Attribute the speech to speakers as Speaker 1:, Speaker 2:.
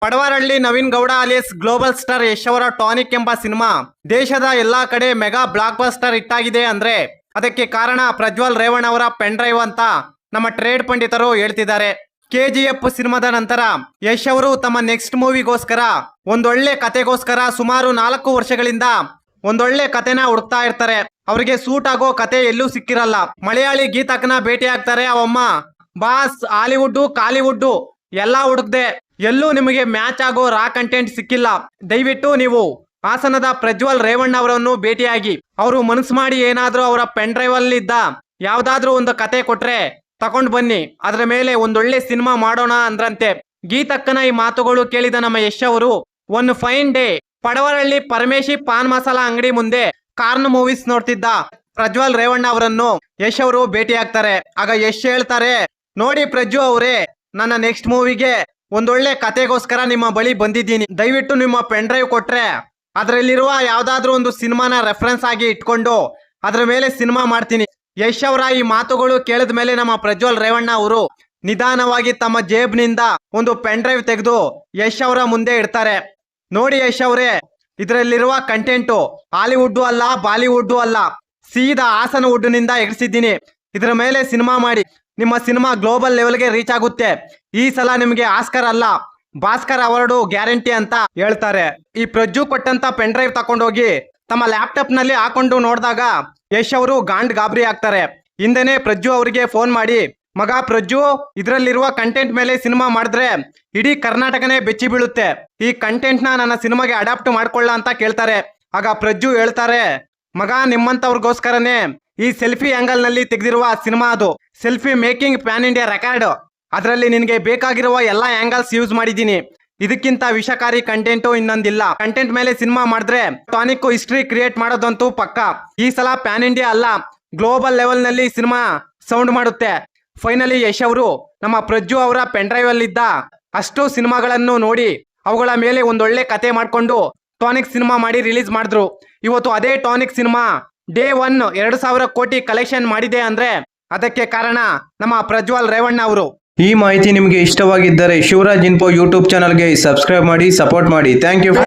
Speaker 1: Padavaralli Naveen Gowda alias global star Yash ಅವರ tonic ಎಂಬ cinema ದೇಶದ ಎಲ್ಲಾ ಕಡೆ ಮೆಗಾ ಬ್ಲಾಕ್ ಬಸ್ಟರ್ ಹಿಟ್ಟಾಗಿದೆ ಅಂದ್ರೆ ಅದಕ್ಕೆ ಕಾರಣ ಪ್ರಜ್ವಲ್ ರೇವಣ್ಣ ಅವರ ಪೆನ್ ಡ್ರೈವ್ ಅಂತ ನಮ್ಮ ಟ್ರೇಡ್ ಪಂಡಿತರು ಹೇಳ್ತಿದ್ದಾರೆ. ಕೆಜಿಎಫ್ ಸಿನಿಮಾದ ನಂತರ ಯಶ್ ಅವರು ತಮ್ಮ ನೆಕ್ಸ್ಟ್ ಮೂವಿಗೋಸ್ಕರ ಒಂದೊಳ್ಳೆ ಕತೆಗೋಸ್ಕರ ಸುಮಾರು 4 ವರ್ಷಗಳಿಂದ ಒಂದೊಳ್ಳೆ ಕತೆನ ಹುಡುಕ್ತಾ ಇರ್ತಾರೆ. ಅವರಿಗೆ ಸೂಟ್ ಆಗೋ ಕತೆ ಎಲ್ಲೂ ಸಿಕ್ಕಿರಲ್ಲ. ಮಲಯಾಳಿ ಗೀತಕ್ಕನ ಭೇಟಿ ಆಗ್ತಾರೆ. ಅವಮ್ಮ ಬಾಸ್ ಹಾಲಿವುಡ್ ಕಾಲಿವುಡ್ ಎಲ್ಲಾ ಹುಡುಕ್ದೆ ಎಲ್ಲೂ ನಿಮಗೆ ಮ್ಯಾಚ್ ಆಗೋ ರಾ ಕಂಟೆಂಟ್ ಸಿಕ್ಕಿಲ್ಲ. ದಯವಿಟ್ಟು ನೀವು ಹಾಸನದ ಪ್ರಜ್ವಲ್ ರೇವಣ್ಣ ಅವರನ್ನು ಭೇಟಿಯಾಗಿ ಅವರು ಮನಸ್ಸು ಮಾಡಿ ಏನಾದ್ರೂ ಅವರ ಪೆನ್ ಡ್ರೈವ್ ಅಲ್ಲಿ ಇದ್ದ ಯಾವ್ದಾದ್ರೂ ಒಂದು ಕತೆ ಕೊಟ್ರೆ ತಕೊಂಡ್ ಬನ್ನಿ, ಅದರ ಮೇಲೆ ಒಂದೊಳ್ಳೆ ಸಿನಿಮಾ ಮಾಡೋಣ ಅಂದ್ರಂತೆ. ಗೀತಕ್ಕನ ಈ ಮಾತುಗಳು ಕೇಳಿದ ನಮ್ಮ ಯಶ್ ಅವರು ಒಂದು ಫೈನ್ ಡೇ ಪಡವರಳ್ಳಿ ಪರಮೇಶಿ ಪಾನ್ ಮಸಾಲಾ ಅಂಗಡಿ ಮುಂದೆ ಕಾರ್ನ್ ಮೂವೀಸ್ ನೋಡ್ತಿದ್ದ ಪ್ರಜ್ವಲ್ ರೇವಣ್ಣ ಅವರನ್ನು ಯಶ್ ಅವರು ಭೇಟಿ ಆಗ್ತಾರೆ. ಆಗ ಯಶ್ ಹೇಳ್ತಾರೆ, ನೋಡಿ ಪ್ರಜ್ವಲ್ ಅವರೇ, ನನ್ನ ನೆಕ್ಸ್ಟ್ ಮೂವಿಗೆ ಒಂದೊಳ್ಳೆ ಕತೆಗೋಸ್ಕರ ನಿಮ್ಮ ಬಳಿ ಬಂದಿದ್ದೀನಿ. ದಯವಿಟ್ಟು ನಿಮ್ಮ ಪೆನ್ ಡ್ರೈವ್ ಕೊಟ್ರೆ ಅದರಲ್ಲಿರುವ ಯಾವ್ದಾದ್ರೂ ಒಂದು ಸಿನಿಮಾನ ರೆಫರೆನ್ಸ್ ಆಗಿ ಇಟ್ಕೊಂಡು ಅದ್ರ ಮೇಲೆ ಸಿನಿಮಾ ಮಾಡ್ತೀನಿ. ಯಶ್ ಅವರ ಈ ಮಾತುಗಳು ಕೇಳಿದ ಮೇಲೆ ನಮ್ಮ ಪ್ರಜ್ವಲ್ ರೇವಣ್ಣ ಅವರು ನಿಧಾನವಾಗಿ ತಮ್ಮ ಜೇಬ್ನಿಂದ ಒಂದು ಪೆನ್ ಡ್ರೈವ್ ತೆಗೆದು ಯಶ್ ಅವರ ಮುಂದೆ ಇಡ್ತಾರೆ. ನೋಡಿ ಯಶ್ ಅವರೇ, ಇದರಲ್ಲಿರುವ ಕಂಟೆಂಟು ಹಾಲಿವುಡ್ ಅಲ್ಲ, ಬಾಲಿವುಡ್ ಅಲ್ಲ, ಸೀದಾ ಹಾಸನವುಡ್ ನಿಂದ ಎಗರಿಸಿದ್ದೀನಿ. ಇದರ ಮೇಲೆ ಸಿನಿಮಾ ಮಾಡಿ ನಿಮ್ಮ ಸಿನಿಮಾ ಗ್ಲೋಬಲ್ ಲೆವೆಲ್ಗೆ ರೀಚ್ ಆಗುತ್ತೆ. ಈ ಸಲ ನಿಮಗೆ ಆಸ್ಕರ್ ಅಲ್ಲ ಭಾಸ್ಕರ್ ಅವಾರ್ಡು ಗ್ಯಾರಂಟಿ ಅಂತ ಹೇಳ್ತಾರೆ. ಈ ಪ್ರಜ್ಜು ಕೊಟ್ಟಂತ ಪೆನ್ ಡ್ರೈವ್ ತಕೊಂಡೋಗಿ ತಮ್ಮ ಲ್ಯಾಪ್ಟಾಪ್ ನಲ್ಲಿ ಹಾಕೊಂಡು ನೋಡಿದಾಗ ಯಶ್ ಅವರು ಗಾಬರಿ ಆಗ್ತಾರೆ. ಹಿಂದೆನೆ ಪ್ರಜ್ಜು ಅವರಿಗೆ ಫೋನ್ ಮಾಡಿ, ಮಗ ಪ್ರಜ್ಜು, ಇದರಲ್ಲಿರುವ ಕಂಟೆಂಟ್ ಮೇಲೆ ಸಿನಿಮಾ ಮಾಡಿದ್ರೆ ಇಡೀ ಕರ್ನಾಟಕನೇ ಬೆಚ್ಚಿ ಬೀಳುತ್ತೆ. ಈ ಕಂಟೆಂಟ್ ನನ್ನ ಸಿನಿಮಾಗೆ ಅಡಾಪ್ಟ್ ಮಾಡ್ಕೊಳ್ಳ ಅಂತ ಕೇಳ್ತಾರೆ. ಆಗ ಪ್ರಜ್ಜು ಹೇಳ್ತಾರೆ, ಮಗ ನಿಮ್ಮಂತವ್ರಿಗೋಸ್ಕರನೇ ಈ ಸೆಲ್ಫಿ ಆಂಗಲ್ ನಲ್ಲಿ ತೆಗೆದಿರುವ ಸಿನಿಮಾ ಅದು. Selfie making PAN India record. ಅದರಲ್ಲಿ ನಿನಗೆ ಬೇಕಾಗಿರುವ ಎಲ್ಲಾ ಆಂಗಲ್ಸ್ ಯೂಸ್ ಮಾಡಿದ್ದೀನಿ. ಇದಕ್ಕಿಂತ ವಿಷಕಾರಿ ಕಂಟೆಂಟ್ ಇನ್ನೊಂದಿಲ್ಲ. ಕಂಟೆಂಟ್ ಮೇಲೆ ಸಿನಿಮಾ ಮಾಡಿದ್ರೆ ಟಾನಿಕ್ ಹಿಸ್ಟ್ರಿ ಕ್ರಿಯೇಟ್ ಮಾಡೋದಂತೂ ಪಕ್ಕ. ಈ ಸಲ ಪ್ಯಾನ್ ಇಂಡಿಯಾ ಅಲ್ಲ, ಗ್ಲೋಬಲ್ ಲೆವೆಲ್ ನಲ್ಲಿ ಸಿನಿಮಾ ಸೌಂಡ್ ಮಾಡುತ್ತೆ. ಫೈನಲಿ ಯಶ್ ಅವರು ನಮ್ಮ ಪ್ರಜ್ಜು ಅವರ ಪೆನ್ ಡ್ರೈವ್ ಅಲ್ಲಿದ್ದ ಅಷ್ಟು ಸಿನಿಮಾಗಳನ್ನು ನೋಡಿ ಅವುಗಳ ಮೇಲೆ ಒಂದೊಳ್ಳೆ ಕತೆ ಮಾಡ್ಕೊಂಡು ಟಾನಿಕ್ ಸಿನಿಮಾ ಮಾಡಿ ರಿಲೀಸ್ ಮಾಡಿದ್ರು. ಇವತ್ತು ಅದೇ ಟಾನಿಕ್ ಸಿನಿಮಾ ಡೇ 1 2,000 ಕೋಟಿ ಕಲೆಕ್ಷನ್ ಮಾಡಿದೆ ಅಂದ್ರೆ ಅದಕ್ಕೆ ಕಾರಣ ನಮ್ಮ ಪ್ರಜ್ವಲ್ ರೇವಣ್ಣ ಅವರು.
Speaker 2: ಈ ಮಾಹಿತಿ ನಿಮಗೆ ಇಷ್ಟವಾಗಿದ್ದರೆ ಶಿವರಾಜ್ ಇನ್ಫೋ ಯೂಟ್ಯೂಬ್ ಚಾನಲ್ಗೆ ಸಬ್ಸ್ಕ್ರೈಬ್ ಮಾಡಿ, ಸಪೋರ್ಟ್ ಮಾಡಿ. Thank you.